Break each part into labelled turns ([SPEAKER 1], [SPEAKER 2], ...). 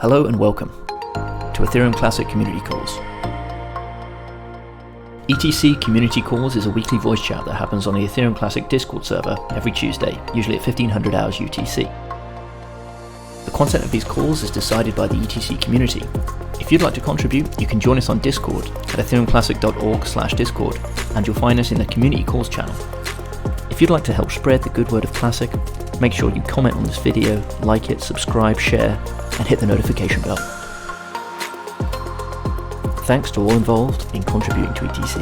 [SPEAKER 1] Hello and welcome to Ethereum Classic Community Calls. ETC Community Calls is a weekly voice chat that happens on the Ethereum Classic Discord server every Tuesday, usually at 1500 hours UTC. The content of these calls is decided by the ETC community. If you'd like to contribute, you can join us on Discord at ethereumclassic.org/discord, and you'll find us in the Community Calls channel. If you'd like to help spread the good word of Classic, make sure you comment on this video, like it, subscribe, share, and hit the notification bell. Thanks to all involved in contributing to ETC.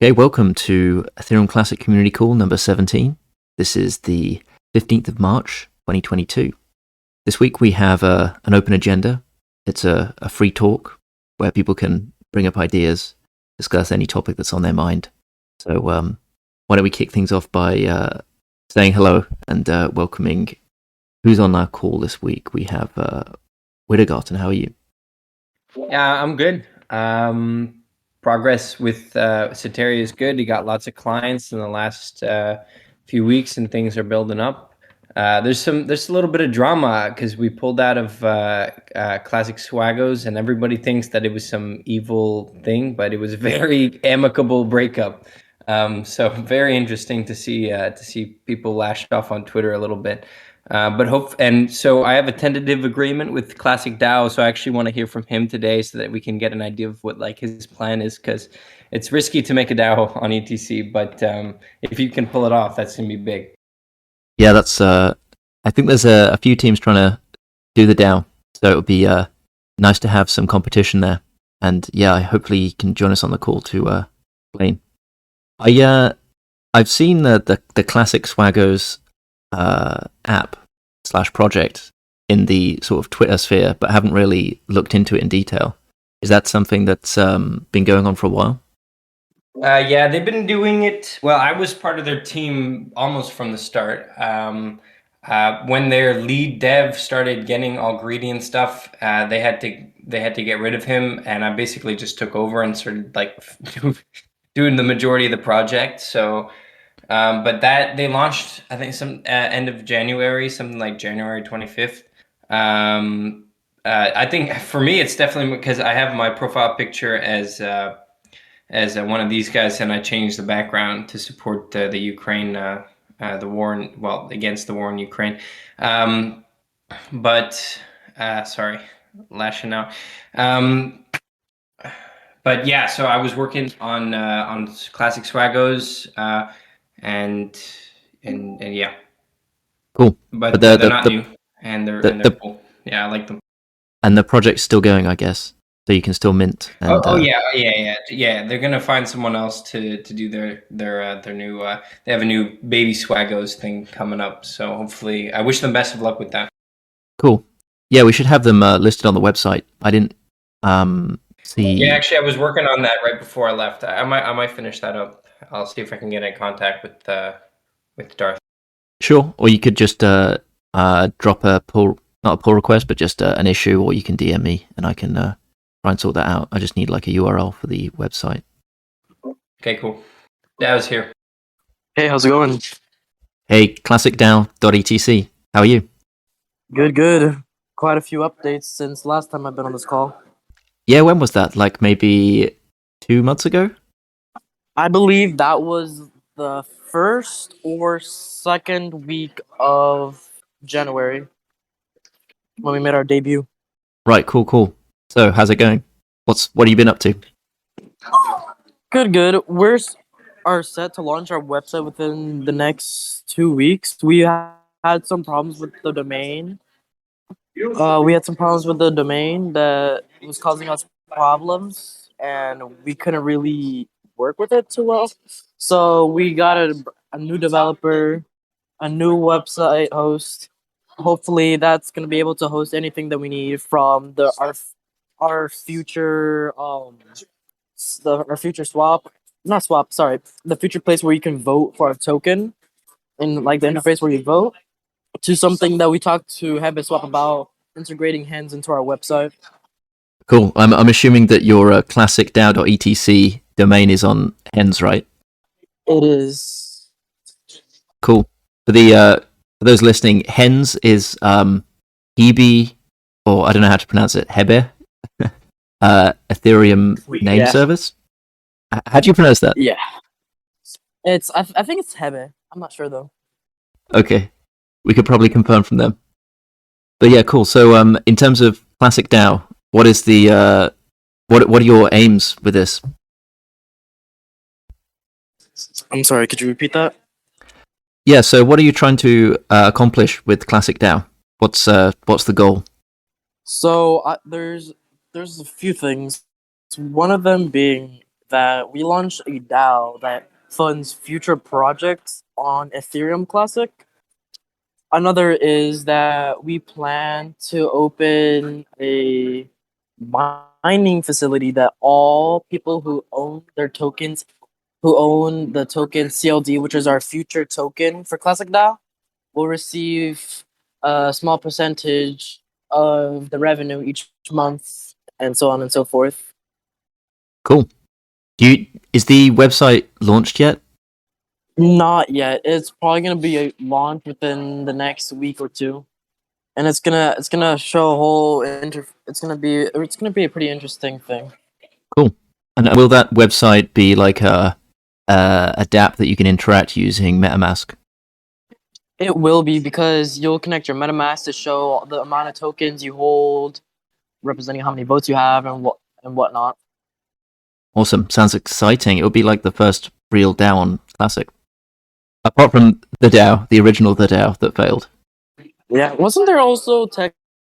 [SPEAKER 1] Okay, welcome to Ethereum Classic Community Call number 17. This is the 15th of March, 2022. This week we have an open agenda. It's a free talk where people can bring up ideas, discuss any topic that's on their mind. So why don't we kick things off by saying hello and welcoming who's on our call this week. We have Widdergarten. How are you?
[SPEAKER 2] Yeah, I'm good. Progress with Soteria is good. You got lots of clients in the last few weeks, and things are building up. There's a little bit of drama because we pulled out of Classic Swagos, and everybody thinks that it was some evil thing, but it was a very amicable breakup. So very interesting to see people lashed off on Twitter a little bit. So I have a tentative agreement with Classic DAO, so I actually want to hear from him today so that we can get an idea of what like his plan is, because it's risky to make a DAO on ETC, but if you can pull it off, that's gonna be big.
[SPEAKER 1] Yeah, that's. I think there's a few teams trying to do the DAO, so it would be nice to have some competition there. And yeah, hopefully you can join us on the call to explain. I've seen the Classic Swagos app/project in the sort of Twitter sphere, but haven't really looked into it in detail. Is that something that's been going on for a while?
[SPEAKER 2] Yeah, they've been doing it. Well, I was part of their team almost from the start. When their lead dev started getting all greedy and stuff, they had to get rid of him, and I basically just took over and started like doing the majority of the project. So, but that they launched, I think, some end of January, something like January 25th. I think for me, it's definitely because I have my profile picture as one of these guys, and I changed the background to support the Ukraine, the war, against the war in Ukraine. Sorry, lashing out. But yeah, so I was working on Classic Swagos, and yeah,
[SPEAKER 1] cool.
[SPEAKER 2] But they're not new, and they're cool. Yeah, I like them.
[SPEAKER 1] And the project's still going, I guess, so you can still mint. And,
[SPEAKER 2] yeah. They're gonna find someone else to do their new. They have a new baby Swagos thing coming up, so hopefully, I wish them best of luck with that.
[SPEAKER 1] Cool. Yeah, we should have them listed on the website. I didn't see.
[SPEAKER 2] Yeah, actually, I was working on that right before I left. I might finish that up. I'll see if I can get in contact with Darth.
[SPEAKER 1] Sure, or you could just drop a pull, not a pull request, but just an issue, or you can DM me and I can try and sort that out. I just need like a URL for the website.
[SPEAKER 2] Okay, cool. Yeah, I was here.
[SPEAKER 3] Hey, how's it going?
[SPEAKER 1] Hey, classicdow.etc. How are you?
[SPEAKER 3] Good. Quite a few updates since last time I've been on this call.
[SPEAKER 1] Yeah, when was that? Like maybe 2 months ago?
[SPEAKER 3] I believe that was the first or second week of January when we made our debut.
[SPEAKER 1] Right, cool. So, how's it going? What have you been up to?
[SPEAKER 3] Good. Are set to launch our website within the next 2 weeks. We had some problems with the domain. That was causing us problems, and we couldn't really work with it too well. So we got a new developer, a new website host. Hopefully, that's gonna be able to host anything that we need from our future the future place where you can vote for a token, and like the interface where you vote, to something that we talked to HeBisSwap about, integrating Hens into our website.
[SPEAKER 1] Cool. I'm assuming that your classicdow.etc domain is on Hens, right?
[SPEAKER 3] It is.
[SPEAKER 1] Cool. For the For those listening, Hens is Hebe, or I don't know how to pronounce it, Hebe, Ethereum name
[SPEAKER 3] Yeah.
[SPEAKER 1] service. How do you pronounce that?
[SPEAKER 3] Yeah. I think it's Hebe. I'm not sure though.
[SPEAKER 1] Okay, we could probably confirm from them. But yeah, cool. So in terms of Classic DAO, what is the what are your aims with this?
[SPEAKER 3] I'm sorry, could you repeat that?
[SPEAKER 1] Yeah, so what are you trying to accomplish with Classic DAO? What's the goal?
[SPEAKER 3] So there's a few things. One of them being that we launched a DAO that funds future projects on Ethereum Classic. Another is that we plan to open a mining facility that all people who own their tokens, who own the token CLD, which is our future token for Classic DAO, will receive a small percentage of the revenue each month, and so on and so forth.
[SPEAKER 1] Cool. Is the website launched yet?
[SPEAKER 3] Not yet. It's probably gonna be a launch within the next week or two, and it's gonna show a whole it's gonna be a pretty interesting thing.
[SPEAKER 1] Cool. And will that website be like a DApp that you can interact using MetaMask?
[SPEAKER 3] It will be, because you'll connect your MetaMask to show the amount of tokens you hold, representing how many votes you have and whatnot.
[SPEAKER 1] Awesome. Sounds exciting. It will be like the first real DAO on Classic. Apart from the DAO, the original the DAO that failed.
[SPEAKER 3] Yeah, wasn't there also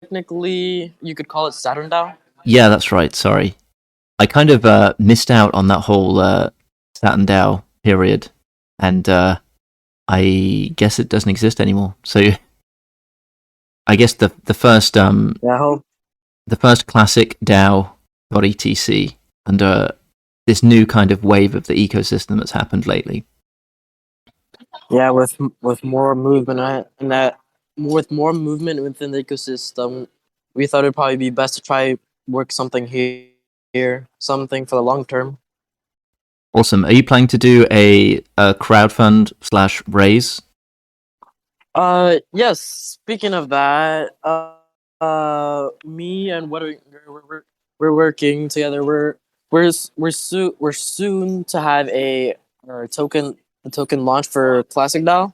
[SPEAKER 3] technically you could call it Saturn DAO?
[SPEAKER 1] Yeah, that's right. Sorry. I kind of missed out on that whole Saturn DAO period, and I guess it doesn't exist anymore. So I guess the first
[SPEAKER 3] Yeah, I hope.
[SPEAKER 1] the first Classic DAO.etc. and this new kind of wave of the ecosystem that's happened lately.
[SPEAKER 3] Yeah, with more movement and that with more movement within the ecosystem, we thought it'd probably be best to try work something here, something for the long term.
[SPEAKER 1] Awesome. Are you planning to do a crowdfund / raise?
[SPEAKER 3] Yes. Speaking of that, me and we're working together. We're soon to have a token launch for Classic DAO.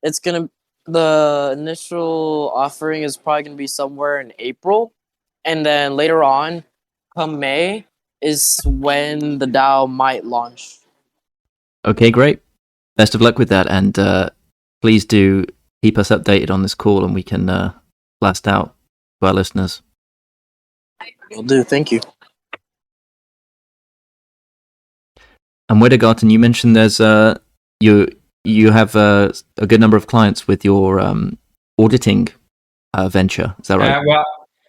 [SPEAKER 3] It's gonna The initial offering is probably gonna be somewhere in April, and then later on, come May, is when the DAO might launch.
[SPEAKER 1] Okay, great. Best of luck with that, and please do keep us updated on this call, and we can blast out to our listeners.
[SPEAKER 3] Will do. Thank you.
[SPEAKER 1] And Weddergarten, you mentioned there's you have a good number of clients with your auditing venture. Is that right?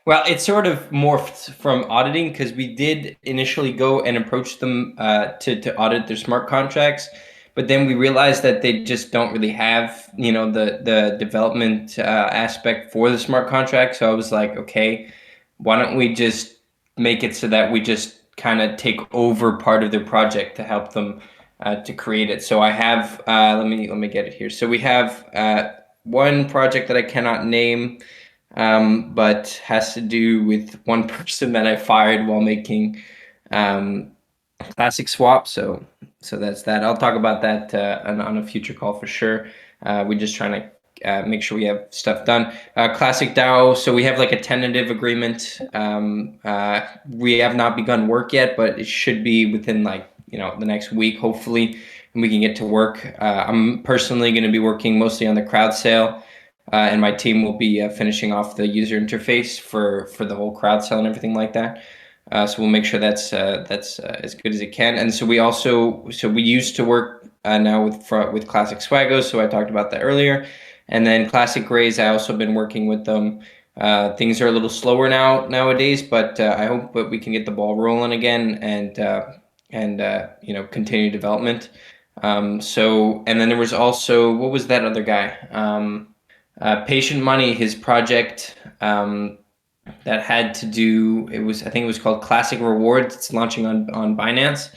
[SPEAKER 2] Well, it sort of morphed from auditing, because we did initially go and approach them to audit their smart contracts, but then we realized that they just don't really have, the development aspect for the smart contract. So I was like, okay, why don't we just make it so that we just kind of take over part of their project to help them to create it. So I have let me get it here. So we have one project that I cannot name, but has to do with one person that I fired while making Classic Swap. So that's that. I'll talk about that on a future call for sure. We're just trying to make sure we have stuff done. Classic DAO. So we have like a tentative agreement. We have not begun work yet, but it should be within the next week, hopefully, and we can get to work. I'm personally going to be working mostly on the crowd sale. And my team will be finishing off the user interface for the whole crowd sale and everything like that. So we'll make sure that's as good as it can. And so we used to work now with Classic Swagos. So I talked about that earlier. And then Classic Grays, I also been working with them. Things are a little slower nowadays, but I hope that we can get the ball rolling again and continue development. And then there was also, what was that other guy? Patient Money, his project that had to do, I think it was called Classic Rewards. It's launching on Binance.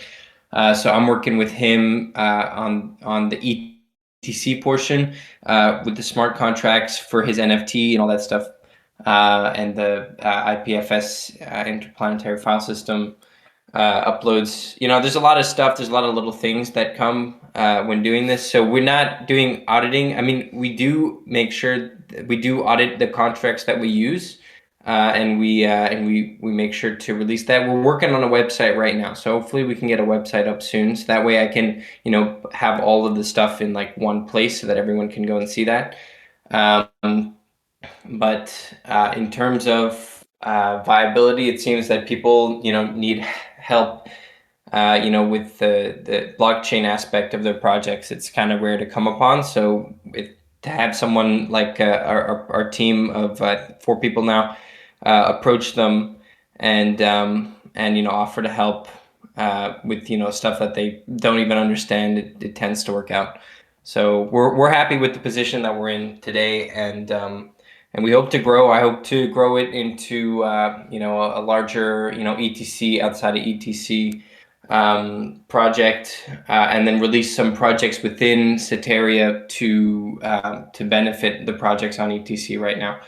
[SPEAKER 2] So I'm working with him on the ETC portion with the smart contracts for his NFT and all that stuff, and the IPFS interplanetary file system uploads. There's a lot of stuff. There's a lot of little things that come when doing this. So we're not doing auditing. I mean, we do make sure that we do audit the contracts that we use, and we make sure to release that. We're working on a website right now, so hopefully we can get a website up soon. So that way I can have all of the stuff in like one place so that everyone can go and see that. But in terms of viability, it seems that people need help with the blockchain aspect of their projects. It's kind of rare to come upon. So to have someone like our team of 4 people now approach them and offer to help with stuff that they don't even understand, it tends to work out. So we're happy with the position that we're in today, and we hope to grow. I hope to grow it into a larger ETC outside of ETC project, and then release some projects within Soteria to benefit the projects on ETC right now.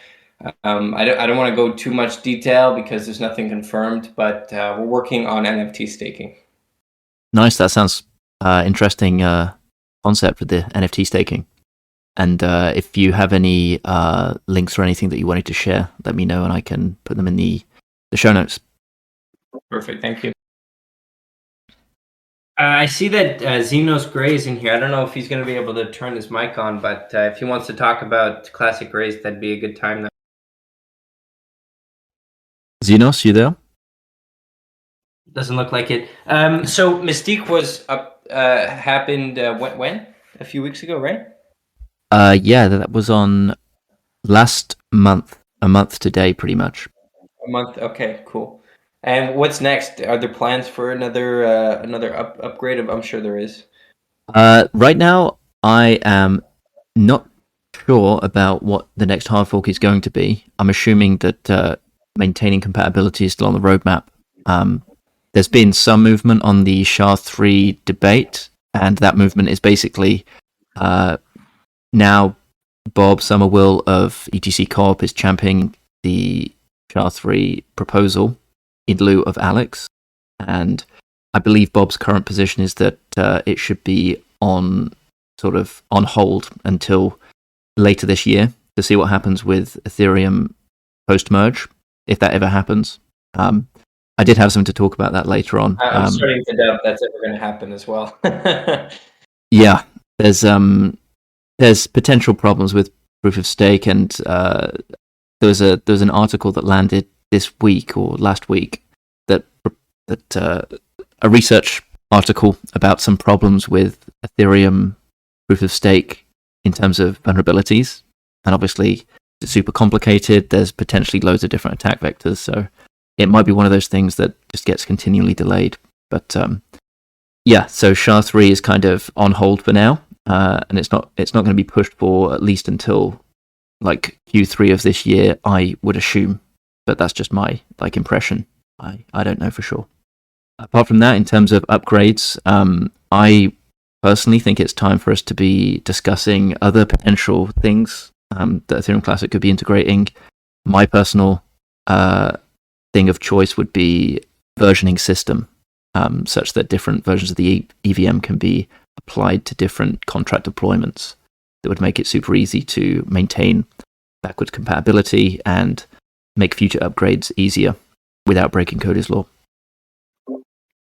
[SPEAKER 2] I don't want to go too much detail because there's nothing confirmed, but we're working on NFT staking.
[SPEAKER 1] Nice. That sounds interesting concept with the NFT staking. And if you have any links or anything that you wanted to share, let me know and I can put them in the show notes.
[SPEAKER 2] Perfect. Thank you. I see that Xenos Gray is in here. I don't know if he's going to be able to turn his mic on, but if he wants to talk about Classic Rays, that'd be a good time now.
[SPEAKER 1] Xenos, you there?
[SPEAKER 2] Doesn't look like it. So Mystique was happened when? A few weeks ago, right?
[SPEAKER 1] Yeah, that was on last month, a month today, pretty much.
[SPEAKER 2] A month. Okay, cool. And what's next? Are there plans for another upgrade? I'm sure there is.
[SPEAKER 1] Right now, I am not sure about what the next hard fork is going to be. I'm assuming that maintaining compatibility is still on the roadmap. There's been some movement on the SHA-3 debate, and that movement is basically now Bob Summerwill of ETC Co-op is championing the SHA-3 proposal in lieu of Alex, and I believe Bob's current position is that it should be on hold until later this year to see what happens with Ethereum post-merge, if that ever happens. I did have something to talk about that later on.
[SPEAKER 2] I'm starting to doubt that's ever going to happen as well.
[SPEAKER 1] Yeah, there's potential problems with proof of stake, and there was an article that landed this week or last week that a research article about some problems with Ethereum proof of stake in terms of vulnerabilities, and obviously it's super complicated. There's potentially loads of different attack vectors, so it might be one of those things that just gets continually delayed. But yeah, so SHA-3 is kind of on hold for now, and it's not going to be pushed for at least until like Q3 of this year, I would assume. But that's just my impression. I don't know for sure. Apart from that, in terms of upgrades, I personally think it's time for us to be discussing other potential things that Ethereum Classic could be integrating. My personal thing of choice would be versioning system, such that different versions of the EVM can be applied to different contract deployments. That would make it super easy to maintain backwards compatibility and make future upgrades easier without breaking Cody's law.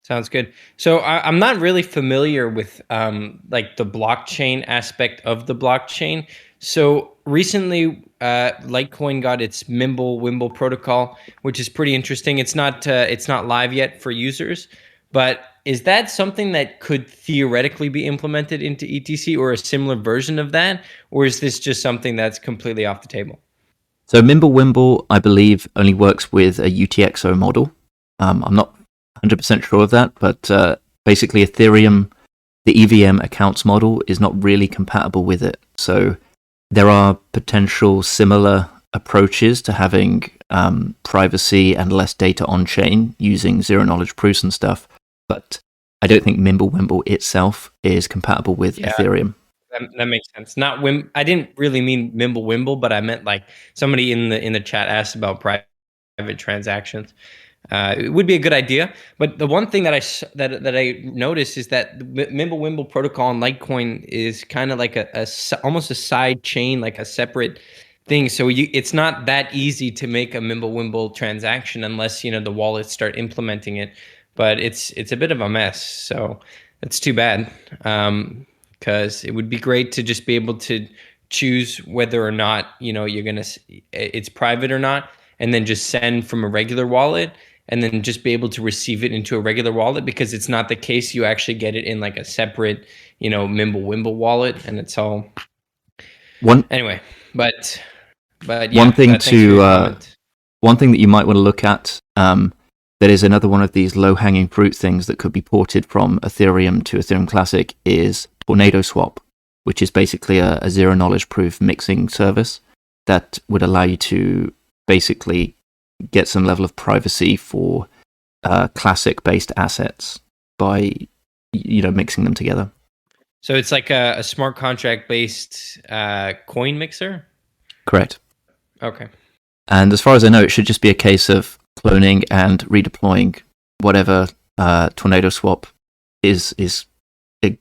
[SPEAKER 2] Sounds good. So I'm not really familiar with like the blockchain aspect of the blockchain. So recently, Litecoin got its Mimble-Wimble protocol, which is pretty interesting. It's not live yet for users, but is that something that could theoretically be implemented into ETC or a similar version of that, or is this just something that's completely off the table?
[SPEAKER 1] So Mimble-Wimble, I believe, only works with a UTXO model. I'm not 100% sure of that, but basically Ethereum, the EVM accounts model is not really compatible with it. So there are potential similar approaches to having privacy and less data on-chain using zero-knowledge proofs and stuff, but I don't think Mimble-Wimble itself is compatible with Ethereum.
[SPEAKER 2] That makes sense. Not I didn't really mean Mimblewimble, but I meant like somebody in the chat asked about private transactions. It would be a good idea, but the one thing that I noticed is that the Mimblewimble protocol on Litecoin is kind of like almost a side chain, like a separate thing. So it's not that easy to make a Mimblewimble transaction unless the wallets start implementing it. But it's a bit of a mess, so that's too bad. Because it would be great to just be able to choose whether or not you're gonna it's private or not, and then just send from a regular wallet, and then just be able to receive it into a regular wallet, because it's not the case. You actually get it in like a separate Mimblewimble wallet, and it's all anyway. But yeah,
[SPEAKER 1] one thing
[SPEAKER 2] thanks for your comment.
[SPEAKER 1] one thing that you might want to look at, that is another one of these low-hanging fruit things that could be ported from Ethereum to Ethereum Classic, is Tornado Swap, which is basically a zero-knowledge proof mixing service that would allow you to basically get some level of privacy for Classic-based assets by mixing them together.
[SPEAKER 2] So it's like a smart contract-based coin mixer?
[SPEAKER 1] Correct.
[SPEAKER 2] Okay.
[SPEAKER 1] And as far as I know, it should just be a case of cloning and redeploying whatever Tornado Swap is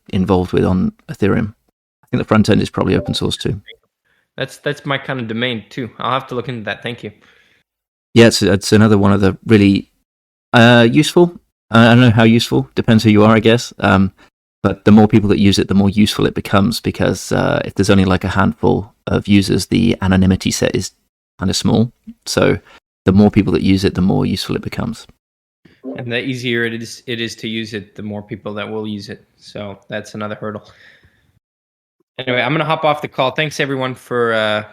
[SPEAKER 1] involved with on Ethereum. I think the front end is probably open source too.
[SPEAKER 2] That's my kind of domain too. I'll have to look into that. Thank you.
[SPEAKER 1] Yeah, it's another one of the really useful. I don't know how useful. Depends who you are, I guess. But the more people that use it, the more useful it becomes, because if there's only like a handful of users, the anonymity set is kind of small. So the more people that use it, the more useful it becomes.
[SPEAKER 2] And the easier it is to use it, the more people that will use it. So that's another hurdle. Anyway, I'm gonna hop off the call. Thanks everyone for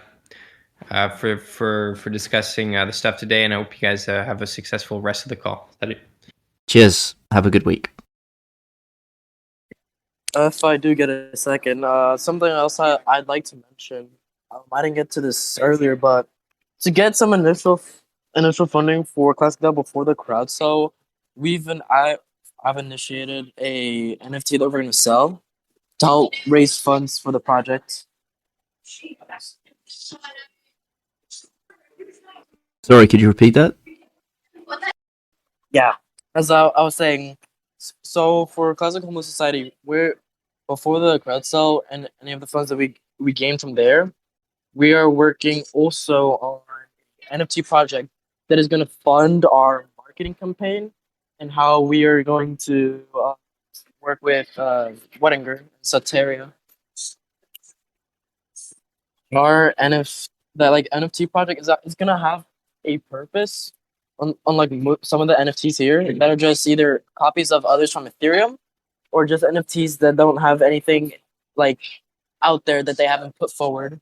[SPEAKER 2] discussing the stuff today, and I hope you guys have a successful rest of the call. Salut.
[SPEAKER 1] Cheers. Have a good week.
[SPEAKER 3] If I do get a second, something else I'd like to mention. I didn't get to this earlier, but to get some initial funding for Classic Dub before the crowd sale, I've initiated a NFT that we're gonna sell to help raise funds for the project.
[SPEAKER 1] Sorry, could you repeat that?
[SPEAKER 3] Yeah, as I was saying, so for Classic Homeless Society, we're before the crowd sale and any of the funds that we gain from there, we are working also on an NFT project that is going to fund our marketing campaign and how we are going to work with Wettinger and Soteria. Our NFT project is gonna have a purpose, unlike some of the NFTs here that are just either copies of others from Ethereum, or just NFTs that don't have anything like out there that they haven't put forward.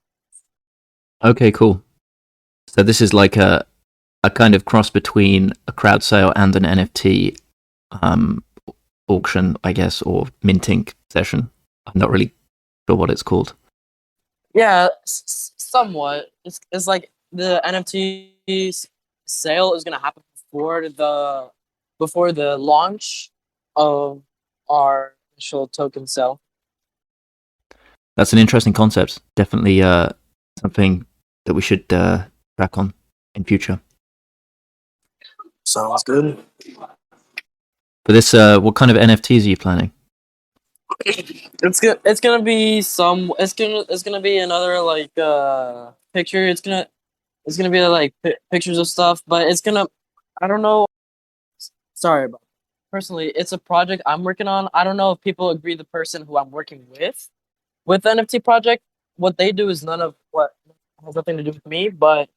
[SPEAKER 1] Okay, cool. So this is like a kind of cross between a crowd sale and an NFT auction, I guess, or minting session. I'm not really sure what it's called.
[SPEAKER 3] Yeah, somewhat. It's like the NFT sale is gonna happen before the launch of our initial token sale.
[SPEAKER 1] That's an interesting concept. Definitely something that we should track on in future.
[SPEAKER 3] Sounds good.
[SPEAKER 1] For this, what kind of NFTs are you planning?
[SPEAKER 3] It's gonna be another like picture. It's gonna be like pictures of stuff, but I don't know. Sorry about that. Personally, it's a project I'm working on. I don't know if people agree the person who I'm working with the NFT project. What they do is none of what has nothing to do with me. But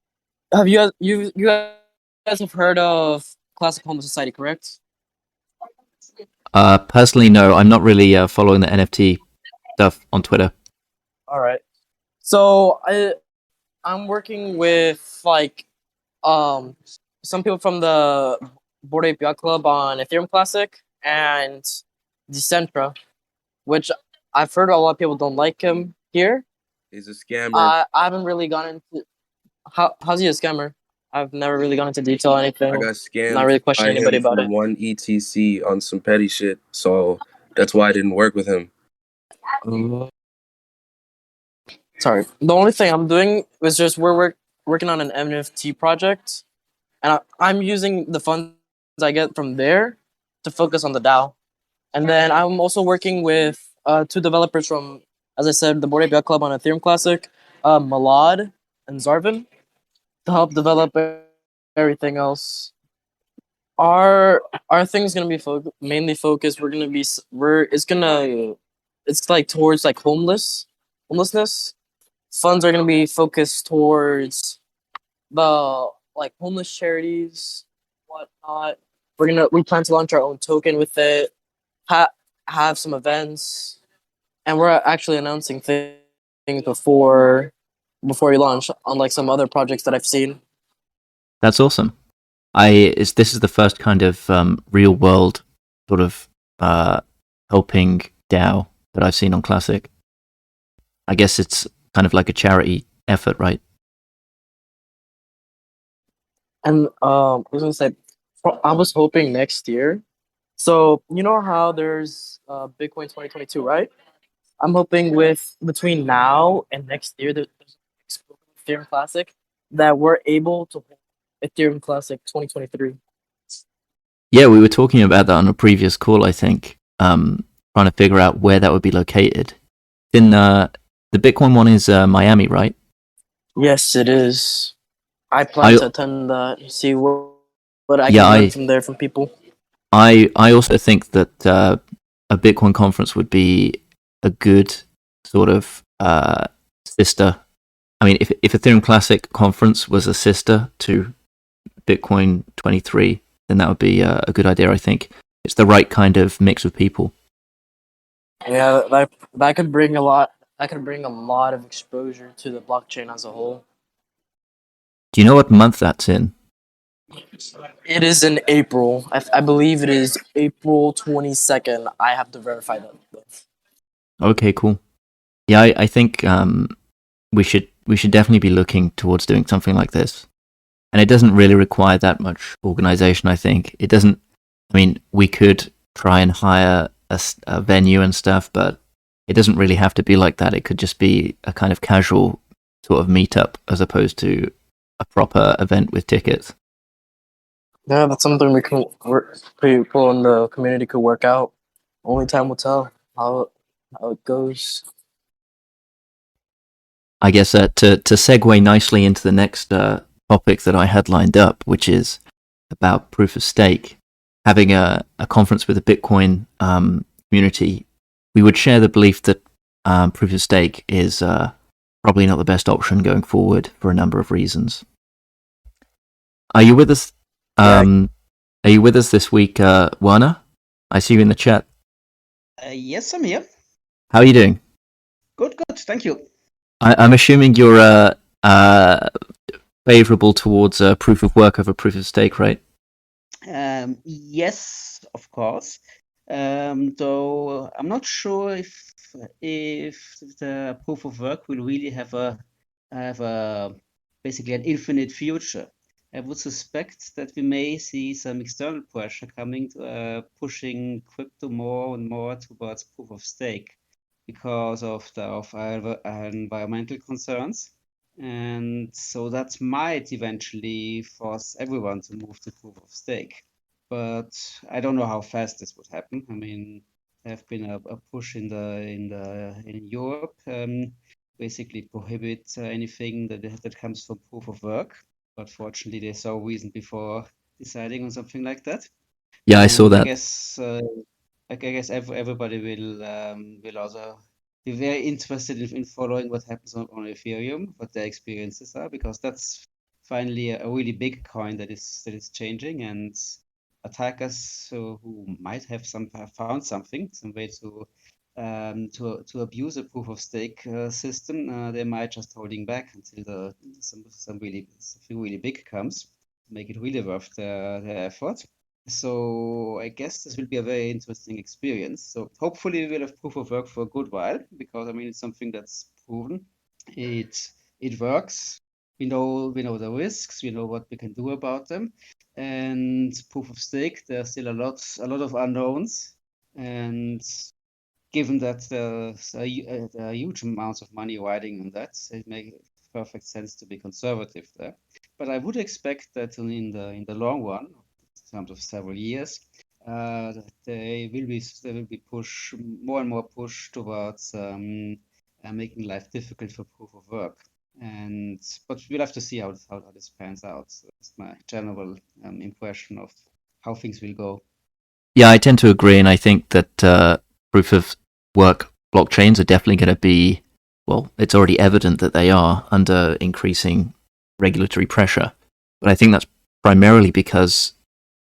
[SPEAKER 3] have you guys have heard of Classic Homeless Society, correct?
[SPEAKER 1] Personally, no. I'm not really following the NFT stuff on Twitter.
[SPEAKER 3] All right. So I'm working with like some people from the Bored Ape Yacht Club on Ethereum Classic and Decentra, which I've heard a lot of people don't like him here.
[SPEAKER 4] He's a scammer.
[SPEAKER 3] I haven't really gone into how's he a scammer? I've never really gone into detail or anything.
[SPEAKER 4] I got scammed.
[SPEAKER 3] Not really questioning anybody about it.
[SPEAKER 4] One ETC on some petty shit, so that's why I didn't work with him.
[SPEAKER 3] sorry. The only thing I'm doing is just working on an NFT project, and I'm using the funds I get from there to focus on the DAO. And then I'm also working with two developers from, as I said, the Bored Ape Club on Ethereum Classic, Malad and Zarvin, to help develop everything else. Our thing's gonna be mainly focused. We're gonna be it's like towards like homelessness. Funds are gonna be focused towards the like homeless charities, whatnot. We plan to launch our own token with it. Have some events, and we're actually announcing things before we launch, unlike some other projects that I've seen.
[SPEAKER 1] That's awesome. This is the first kind of real world sort of helping DAO that I've seen on Classic. I guess it's kind of like a charity effort, right?
[SPEAKER 3] And I was gonna say, I was hoping next year. So you know how there's Bitcoin 2022, right? I'm hoping with between now and next year, there's Ethereum Classic that we're able to hold Ethereum Classic 2023.
[SPEAKER 1] Yeah, we were talking about that on a previous call, I think. Trying to figure out where that would be located. In the Bitcoin one is Miami, right?
[SPEAKER 3] Yes, it is. I plan to attend that and see what I can learn from there from people.
[SPEAKER 1] I also think that a Bitcoin conference would be a good sort of sister. I mean, if Ethereum Classic conference was a sister to Bitcoin 23, then that would be a good idea. I think it's the right kind of mix of people.
[SPEAKER 3] Yeah, that could bring a lot. That could bring a lot of exposure to the blockchain as a whole.
[SPEAKER 1] Do you know what month that's in?
[SPEAKER 3] It is in April. I believe it is April 22nd. I have to verify that.
[SPEAKER 1] Okay, cool. Yeah, I think we should definitely be looking towards doing something like this. And it doesn't really require that much organization, I think. It doesn't, I mean, we could try and hire a venue and stuff, but it doesn't really have to be like that. It could just be a kind of casual sort of meetup as opposed to a proper event with tickets.
[SPEAKER 3] Yeah, that's something we can people in the community could work out. Only time will tell how it goes.
[SPEAKER 1] I guess to segue nicely into the next topic that I had lined up, which is about proof of stake. Having a conference with the Bitcoin community, we would share the belief that proof of stake is probably not the best option going forward for a number of reasons. Are you with us? Are you with us this week, Werner? I see you in the chat.
[SPEAKER 5] Yes, I'm here.
[SPEAKER 1] How are you doing?
[SPEAKER 5] Good, thank you.
[SPEAKER 1] I'm assuming you're favorable towards proof of work over proof of stake, right?
[SPEAKER 5] Yes, of course. Though I'm not sure if the proof of work will really have a basically an infinite future. I would suspect that we may see some external pressure coming, pushing crypto more and more towards proof of stake because of our environmental concerns. And so that might eventually force everyone to move to proof of stake. But I don't know how fast this would happen. I mean, there have been a push in Europe, basically prohibit anything that comes from proof of work. But fortunately, they saw reason before deciding on something like that.
[SPEAKER 1] Yeah, I saw that.
[SPEAKER 5] I guess everybody will also be very interested in following what happens on Ethereum, what their experiences are, because that's finally a really big coin that is changing, and attackers who might have found some way to abuse a proof of stake system, they might just holding back until something really big comes to make it really worth their effort. So I guess this will be a very interesting experience. So hopefully we will have proof of work for a good while, because I mean it's something that's proven. It works. We know the risks. We know what we can do about them. And proof of stake, there's still a lot of unknowns. And given that there are huge amounts of money riding on that, it makes perfect sense to be conservative there. But I would expect that in the long run, in terms of several years, there will be more and more push towards making life difficult for proof of work. But we'll have to see how this pans out. So that's my general impression of how things will go.
[SPEAKER 1] Yeah, I tend to agree, and I think that proof of work blockchains are definitely going to be, well, it's already evident that they are under increasing regulatory pressure. But I think that's primarily because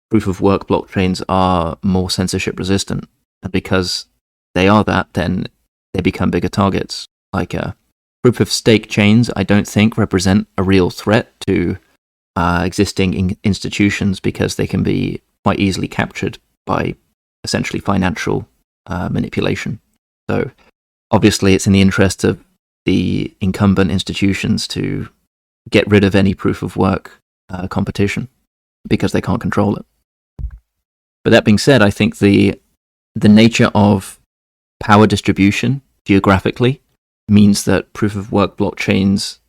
[SPEAKER 1] proof of work blockchains are more censorship resistant. And because they are that, then they become bigger targets. Like proof of stake chains, I don't think represent a real threat to existing institutions because they can be quite easily captured by essentially financial manipulation. So obviously it's in the interest of the incumbent institutions to get rid of any proof of work competition because they can't control it. But that being said, I think the nature of power distribution geographically means that proof of work blockchains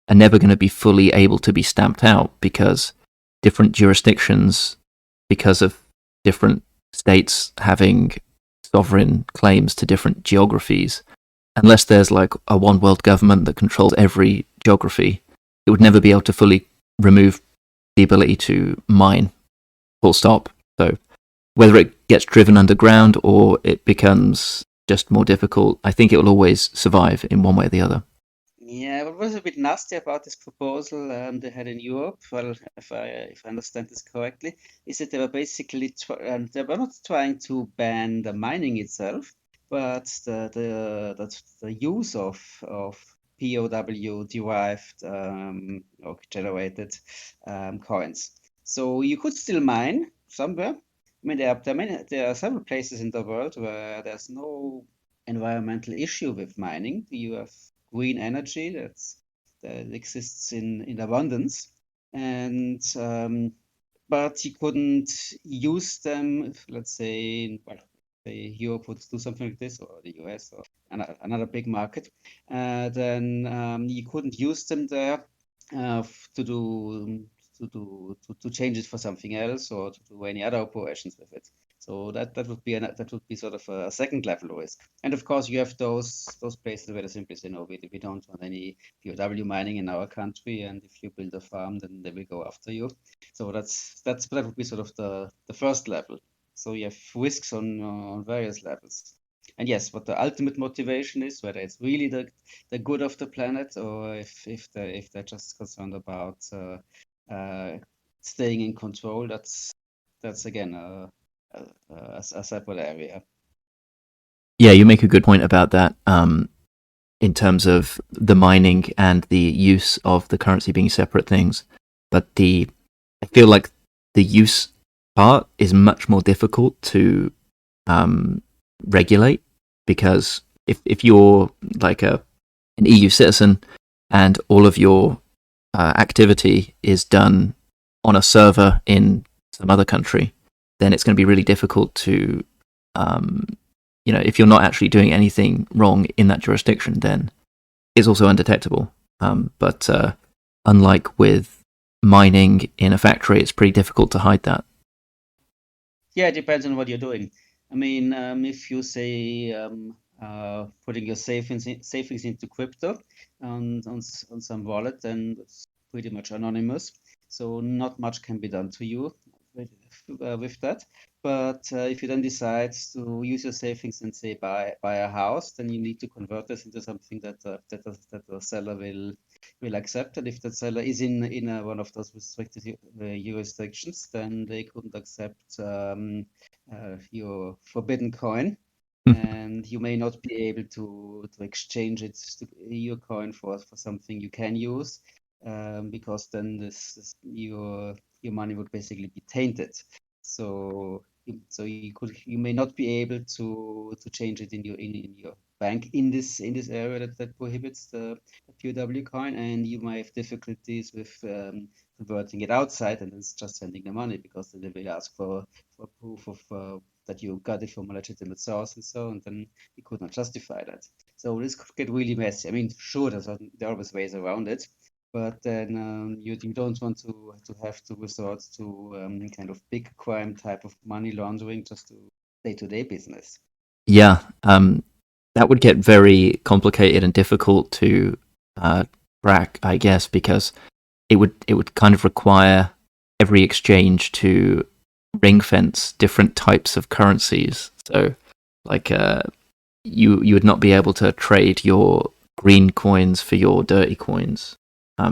[SPEAKER 1] are never going to be fully able to be stamped out because different jurisdictions, because of different states having sovereign claims to different geographies, unless there's like a one world government that controls every geography, it would never be able to fully remove the ability to mine, full stop. So whether it gets driven underground or it becomes just more difficult, I think it will always survive in one way or the other.
[SPEAKER 5] Yeah, what was a bit nasty about this proposal they had in Europe, well, if I understand this correctly, is that they were basically they were not trying to ban the mining itself, but the use of POW derived or generated coins. So you could still mine somewhere. I mean, there are several places in the world where there's no environmental issue with mining. You have green energy that exists in abundance, and but you couldn't use them. Let's say, well, Europe would do something like this, or the US, or another big market. Then you couldn't use them there to change it for something else or to do any other operations with it. So that would be sort of a second level risk. And of course, you have those places where they simply say, no, we don't want any POW mining in our country, and if you build a farm, then they will go after you. So that would be sort of the first level. So you have risks on various levels. And yes, what the ultimate motivation is, whether it's really the good of the planet or if they're just concerned about staying in control, that's again a separate area.
[SPEAKER 1] Yeah, you make a good point about that in terms of the mining and the use of the currency being separate things. But I feel like the use part is much more difficult to regulate because if you're like an EU citizen and all of your activity is done on a server in some other country, then it's going to be really difficult to, if you're not actually doing anything wrong in that jurisdiction, then it's also undetectable. But unlike with mining in a factory, it's pretty difficult to hide that.
[SPEAKER 5] Yeah, it depends on what you're doing. I mean, if you say putting your savings into crypto on some wallet, then it's pretty much anonymous. So not much can be done to you with that. But if you then decide to use your savings and say buy a house, then you need to convert this into something that the seller will accept. And if the seller is in one of those restricted jurisdictions, then they couldn't accept your forbidden coin. And you may not be able to exchange your coin for something you can use, because then your money would basically be tainted. So you may not be able to change it in your bank in this area that prohibits the POW coin, and you might have difficulties with converting it outside, and it's just sending the money because then they will ask for proof of that you got it from a legitimate source and so, and then you could not justify that. So this could get really messy. I mean, sure, there are always ways around it, but then you don't want to have to resort to kind of big crime type of money laundering just to day-to-day business.
[SPEAKER 1] Yeah, that would get very complicated and difficult to track, I guess, because it would kind of require every exchange to ring fence different types of currencies. So, like, you would not be able to trade your green coins for your dirty coins,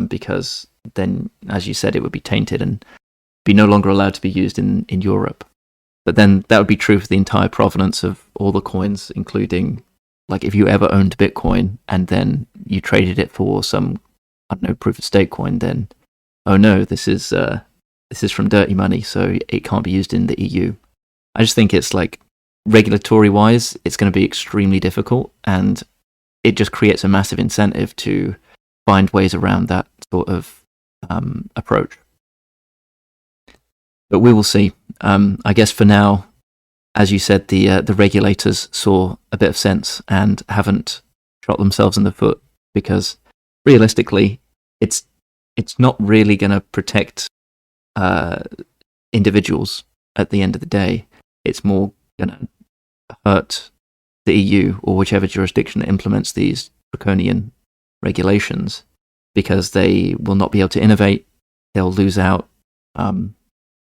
[SPEAKER 1] because then, as you said, it would be tainted and be no longer allowed to be used in Europe. But then that would be true for the entire provenance of all the coins, including, like, if you ever owned Bitcoin and then you traded it for some, I don't know, proof of stake coin, then, oh no, this is from dirty money, so it can't be used in the EU. I just think it's like, regulatory wise, it's going to be extremely difficult, and it just creates a massive incentive to find ways around that sort of approach. But we will see. I guess for now, as you said, the regulators saw a bit of sense and haven't shot themselves in the foot, because realistically, it's not really going to protect individuals at the end of the day. It's more going to hurt the EU or whichever jurisdiction that implements these draconian regulations, because they will not be able to innovate. They'll lose out.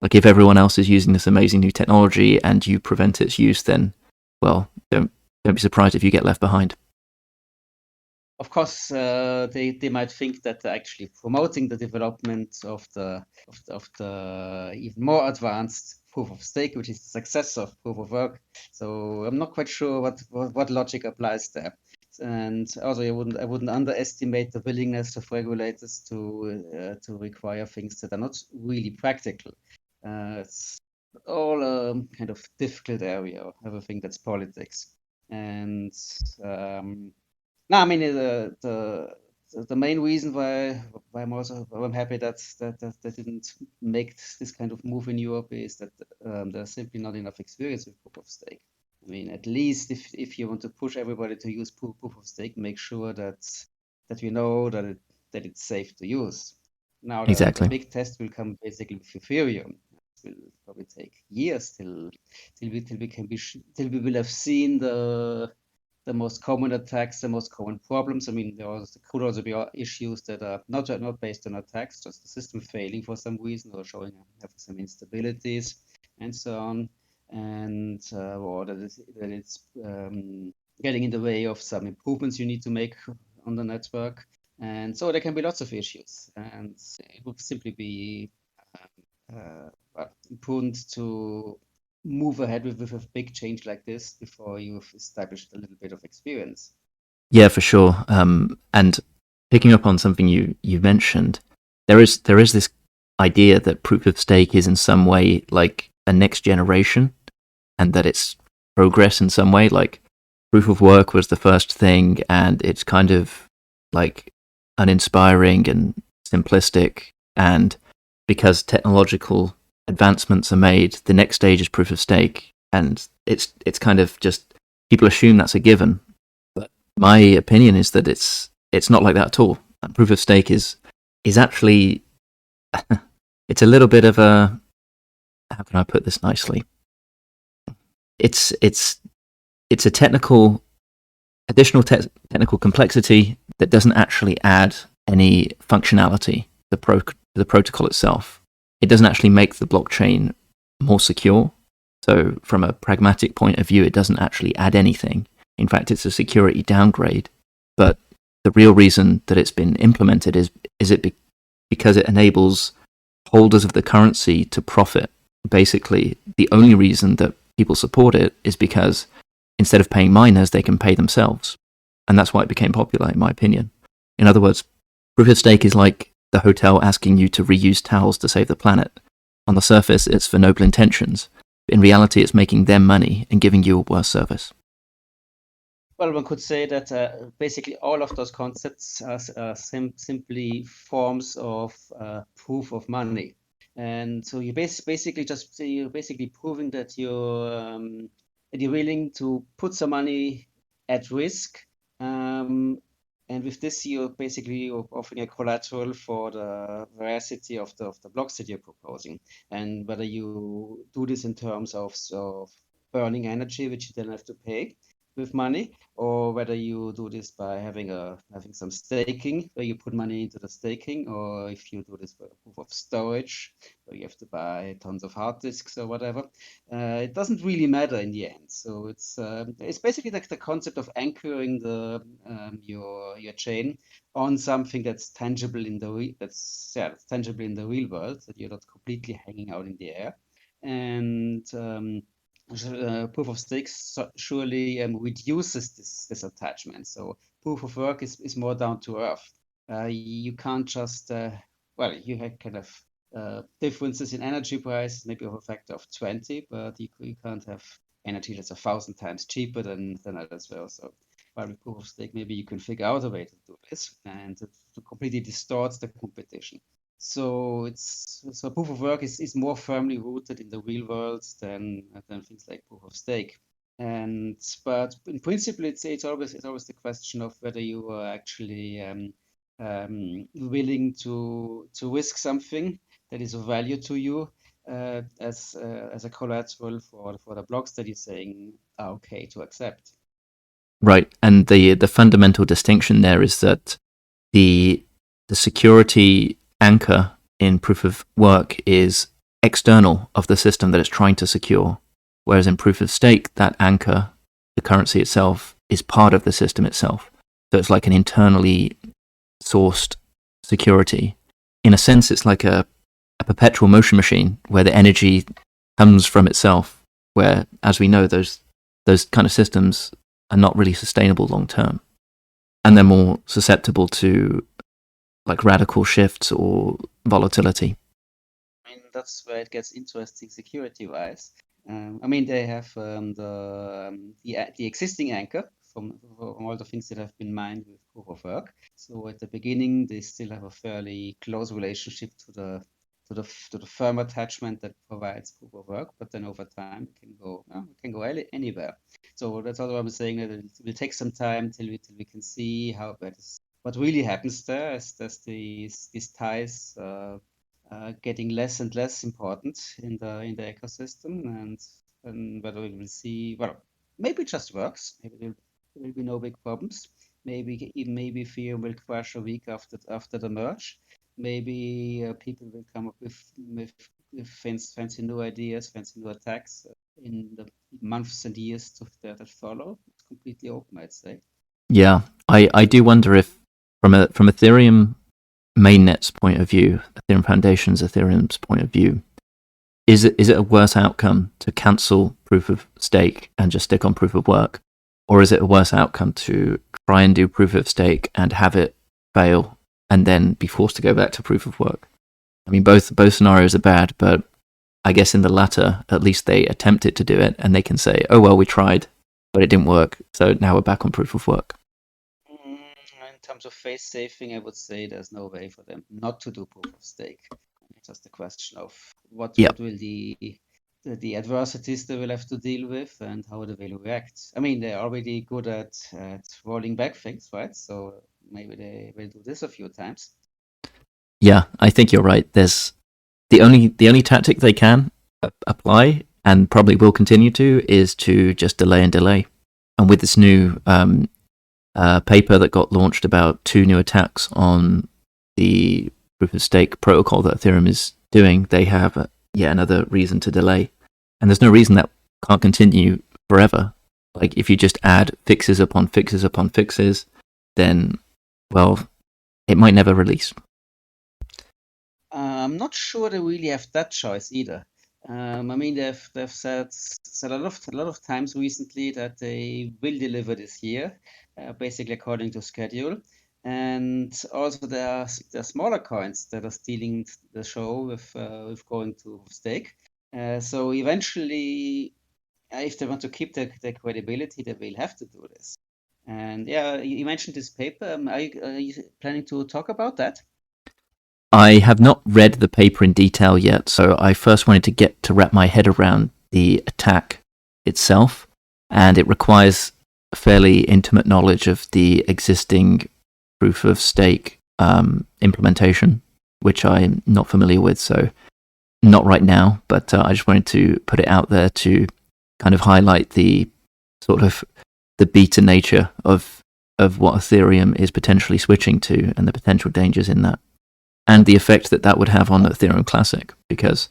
[SPEAKER 1] Like, if everyone else is using this amazing new technology and you prevent its use, then, well, don't be surprised if you get left behind.
[SPEAKER 5] Of course, they might think that they're actually promoting the development of the even more advanced proof of stake, which is the successor of proof of work. So I'm not quite sure what logic applies there. And also, I wouldn't underestimate the willingness of regulators to require things that are not really practical. It's all a kind of difficult area, everything that's politics. And no, I mean, the main reason why I'm happy that they didn't make this kind of move in Europe is that there's simply not enough experience with proof of stake. I mean, at least if you want to push everybody to use proof of stake, make sure that we know that it's safe to use. Now,
[SPEAKER 1] Exactly.
[SPEAKER 5] the big test will come basically with Ethereum. It will probably take years till we will have seen the most common attacks, the most common problems. I mean, there could also be issues that are not based on attacks, just the system failing for some reason or having some instabilities and so on, and or that it's getting in the way of some improvements you need to make on the network. And so there can be lots of issues, and it would simply be important to move ahead with a big change like this before you've established a little bit of experience.
[SPEAKER 1] Yeah, for sure. And picking up on something you mentioned, there is this idea that proof of stake is in some way like a next generation, and that it's progress in some way. Like, proof of work was the first thing, and it's kind of like uninspiring and simplistic, and because technological advancements are made, the next stage is proof of stake, and it's kind of just, people assume that's a given. But my opinion is that it's not like that at all. Proof of stake is actually it's a little bit of a, how can I put this nicely? It's a additional technical complexity that doesn't actually add any functionality to the protocol itself. It doesn't actually make the blockchain more secure. So from a pragmatic point of view, it doesn't actually add anything. In fact, it's a security downgrade. But the real reason that it's been implemented is because it enables holders of the currency to profit. Basically, the only reason that people support it is because instead of paying miners, they can pay themselves. And that's why it became popular, in my opinion. In other words, proof of stake is like the hotel asking you to reuse towels to save the planet. On the surface, it's for noble intentions. But in reality, it's making them money and giving you a worse service.
[SPEAKER 5] Well, one could say that basically all of those concepts are simply forms of proof of money. And so you're basically proving that you're willing to put some money at risk. And with this, you're offering a collateral for the veracity of the blocks that you're proposing. And whether you do this in terms of burning energy, which you then have to pay with money, or whether you do this by having some staking, where you put money into the staking, or if you do this for proof of storage, where you have to buy tons of hard disks or whatever. It doesn't really matter in the end. So it's basically like the concept of anchoring your chain on something that's tangible in that's tangible in the real world, that you're not completely hanging out in the air. And proof of stake surely reduces this attachment. So proof of work is more down to earth. You can't just you have kind of differences in energy price, maybe of a factor of 20, but you can't have energy that's 1,000 times cheaper than that as well. So while with proof of stake, maybe you can figure out a way to do this, and to completely distorts the competition. So proof of work is more firmly rooted in the real world than things like proof of stake. But in principle, it's always the question of whether you are actually willing to risk something that is of value to you as a collateral for the blocks that you're saying are okay to accept.
[SPEAKER 1] Right, and the fundamental distinction there is that the security anchor in proof of work is external of the system that it's trying to secure, whereas in proof of stake, that anchor, the currency itself, is part of the system itself. So it's like an internally sourced security. In a sense, it's like a perpetual motion machine where the energy comes from itself, where, as we know, those kind of systems are not really sustainable long term, and they're more susceptible to like radical shifts or volatility.
[SPEAKER 5] I mean, that's where it gets interesting security-wise. I mean, they have the existing anchor from all the things that have been mined with proof of work. So at the beginning, they still have a fairly close relationship to the firm attachment that provides proof of work, but then over time it can go anywhere. So that's all I'm saying, that it will take some time till we can see what really happens there as these ties getting less and less important in the ecosystem, and whether we will see, well, maybe it just works. Maybe there will be no big problems. Maybe Ethereum will crash a week after the merge. Maybe people will come up with fancy new ideas, fancy new attacks in the months and years that follow. It's completely open, I'd say.
[SPEAKER 1] Yeah, I do wonder if from Ethereum mainnet's point of view, Ethereum Foundation's Ethereum's point of view, is it a worse outcome to cancel proof of stake and just stick on proof of work, or is it a worse outcome to try and do proof of stake and have it fail and then be forced to go back to proof of work? I mean, both scenarios are bad, but I guess in the latter, at least they attempted to do it, and they can say, "Oh well, we tried, but it didn't work, so now we're back on proof of work."
[SPEAKER 5] In terms of face saving, I would say there's no way for them not to do proof of stake. It's just a question of what will the adversities they will have to deal with and how they will react. I mean, they're already good at rolling back things, right? So maybe they will do this a few times.
[SPEAKER 1] Yeah, I think you're right. There's the only tactic they can apply, and probably will continue to, is to just delay and delay. And with this new paper that got launched about 2 new attacks on the proof of stake protocol that Ethereum is doing, they have yet another reason to delay. And there's no reason that can't continue forever. Like if you just add fixes upon fixes upon fixes, then, well, it might never release.
[SPEAKER 5] I'm not sure they really have that choice either. I mean, they've said a lot of times recently that they will deliver this year, basically according to schedule. And also there are smaller coins that are stealing the show with going to stake. So eventually, if they want to keep their credibility, they will have to do this. And yeah, you mentioned this paper. Are you planning to talk about that?
[SPEAKER 1] I have not read the paper in detail yet, so I first wanted to get to wrap my head around the attack itself, and it requires a fairly intimate knowledge of the existing proof of stake implementation, which I'm not familiar with, so not right now, but I just wanted to put it out there to kind of highlight the sort of the beta nature of what Ethereum is potentially switching to and the potential dangers in that, and the effect that would have on Ethereum Classic, because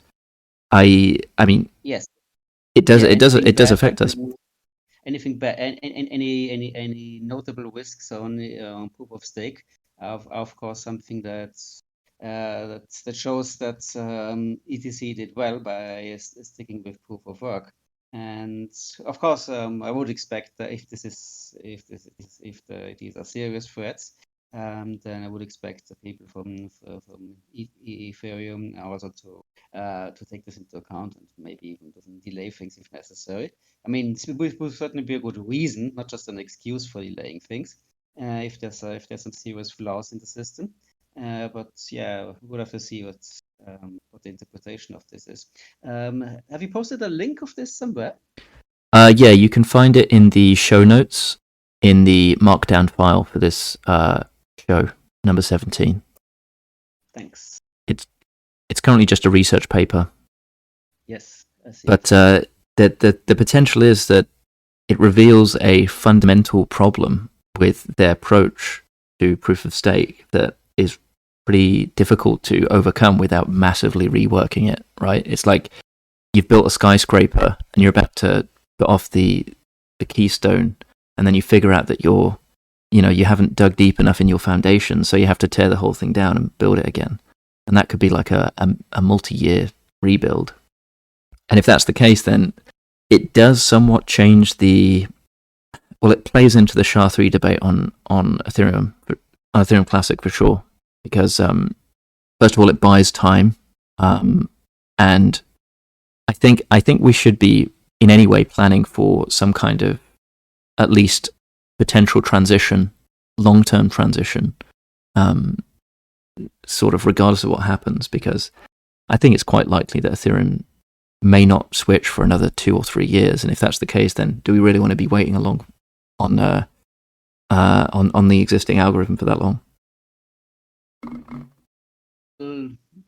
[SPEAKER 1] I mean
[SPEAKER 5] Yes.
[SPEAKER 1] it does
[SPEAKER 5] Yeah,
[SPEAKER 1] it does
[SPEAKER 5] anything
[SPEAKER 1] it does
[SPEAKER 5] bad
[SPEAKER 1] affect us.
[SPEAKER 5] happening, anything bad, any notable risks on proof of stake, of course, something that shows that ETC did well by sticking with proof of work. And of course, I would expect that if these are serious threats, then I would expect the people from Ethereum also to take this into account and maybe even delay things if necessary. I mean, it would certainly be a good reason, not just an excuse for delaying things, if there's some serious flaws in the system. But yeah, we'll have to see what the interpretation of this is. Have you posted a link of this somewhere?
[SPEAKER 1] Yeah, you can find it in the show notes in the markdown file for this show number 17.
[SPEAKER 5] Thanks.
[SPEAKER 1] It's currently just a research paper,
[SPEAKER 5] Yes, I see.
[SPEAKER 1] but the potential is that it reveals a fundamental problem with their approach to proof of stake that is pretty difficult to overcome without massively reworking it, right? It's like you've built a skyscraper and you're about to put off the keystone, and then you figure out that you haven't dug deep enough in your foundation, so you have to tear the whole thing down and build it again. And that could be like a multi-year rebuild. And if that's the case, then it does somewhat change it plays into the SHA-3 debate on Ethereum Classic for sure, because first of all, it buys time, and I think we should be in any way planning for some kind of at least potential transition, long-term transition, sort of regardless of what happens, because I think it's quite likely that Ethereum may not switch for another 2 or 3 years, and if that's the case, then do we really want to be waiting along on the existing algorithm for that long?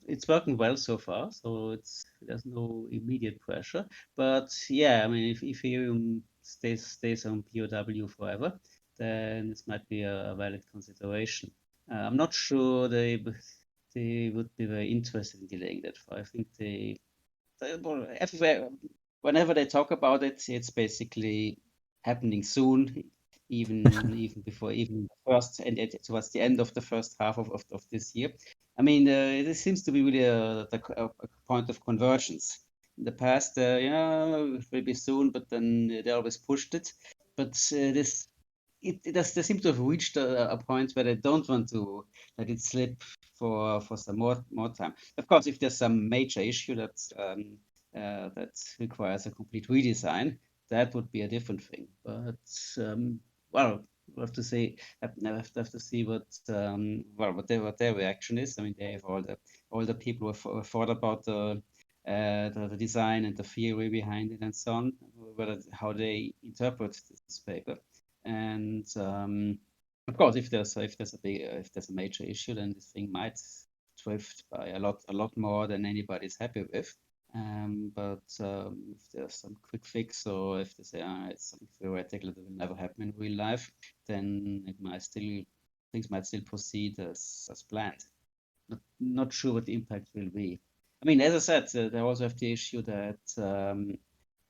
[SPEAKER 5] It's working well so far, so there's no immediate pressure. But yeah, I mean, if Ethereum stays on POW forever, then this might be a valid consideration. I'm not sure they would be very interested in delaying that far. I think well, everywhere, whenever they talk about it, it's basically happening soon, even towards the end of the first half of this year. I mean, this seems to be really a point of convergence. In the past, it will be soon, but then they always pushed it. But they seem to have reached a point where they don't want to let it slip for some more time. Of course, if there's some major issue that requires a complete redesign, that would be a different thing. But well, we'll have to see. Have to see what their reaction is. I mean, they have all the people who thought about the design and the theory behind it and so on, how they interpret this paper. And of course, if there's a major issue, then this thing might drift by a lot more than anybody's happy with. But if there's some quick fix, or if they say it's something theoretical that will never happen in real life, then things might still proceed as planned. Not sure what the impact will be. I mean, as I said, they also have the issue that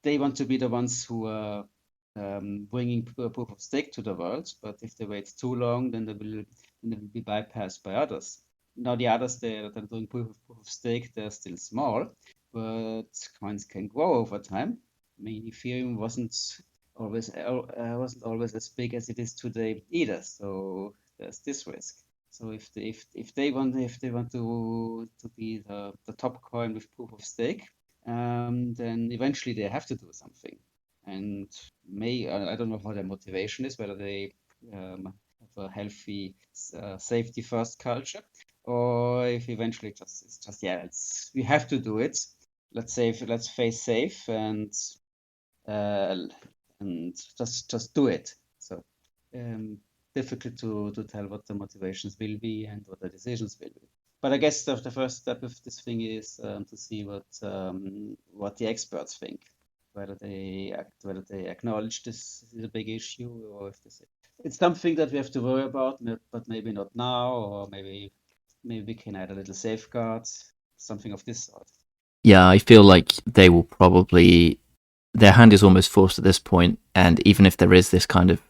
[SPEAKER 5] they want to be the ones who are bringing proof of stake to the world, but if they wait too long, then they will be bypassed by others. Now the others that are doing proof of stake, they're still small, but coins can grow over time. I mean, Ethereum wasn't always as big as it is today either, so there's this risk. So if they want to be the top coin with proof of stake, then eventually they have to do something. And I don't know how their motivation is, whether they have a healthy safety first culture, or if eventually it's just we have to do it. Let's face safe and just do it. So difficult to tell what the motivations will be and what the decisions will be. But I guess the first step of this thing is to see what the experts think, whether they acknowledge this is a big issue, or if they say it's something that we have to worry about, but maybe not now, or maybe we can add a little safeguards, something of this sort.
[SPEAKER 1] Yeah, I feel like they will probably, their hand is almost forced at this point, and even if there is this kind of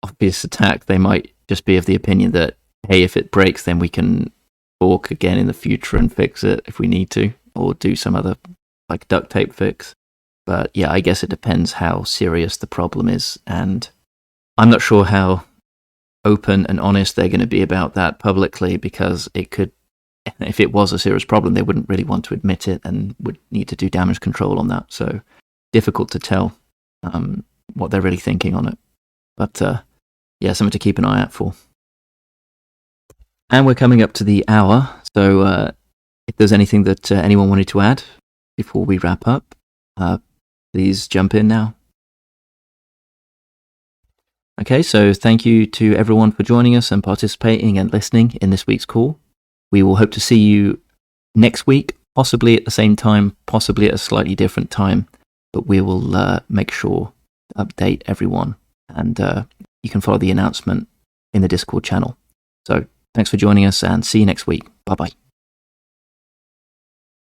[SPEAKER 1] obvious attack, they might just be of the opinion that, hey, if it breaks, then we can fork again in the future and fix it if we need to, or do some other like duct tape fix. But yeah, I guess it depends how serious the problem is, and I'm not sure how open and honest they're going to be about that publicly, because it could, if it was a serious problem, they wouldn't really want to admit it and would need to do damage control on that. So difficult to tell what they're really thinking on it. But yeah, something to keep an eye out for. And we're coming up to the hour, so if there's anything that anyone wanted to add before we wrap up, please jump in now. Okay, so thank you to everyone for joining us and participating and listening in this week's call. We will hope to see you next week, possibly at the same time, possibly at a slightly different time, but we will make sure to update everyone, and you can follow the announcement in the Discord channel. So thanks for joining us, and see you next week. Bye-bye.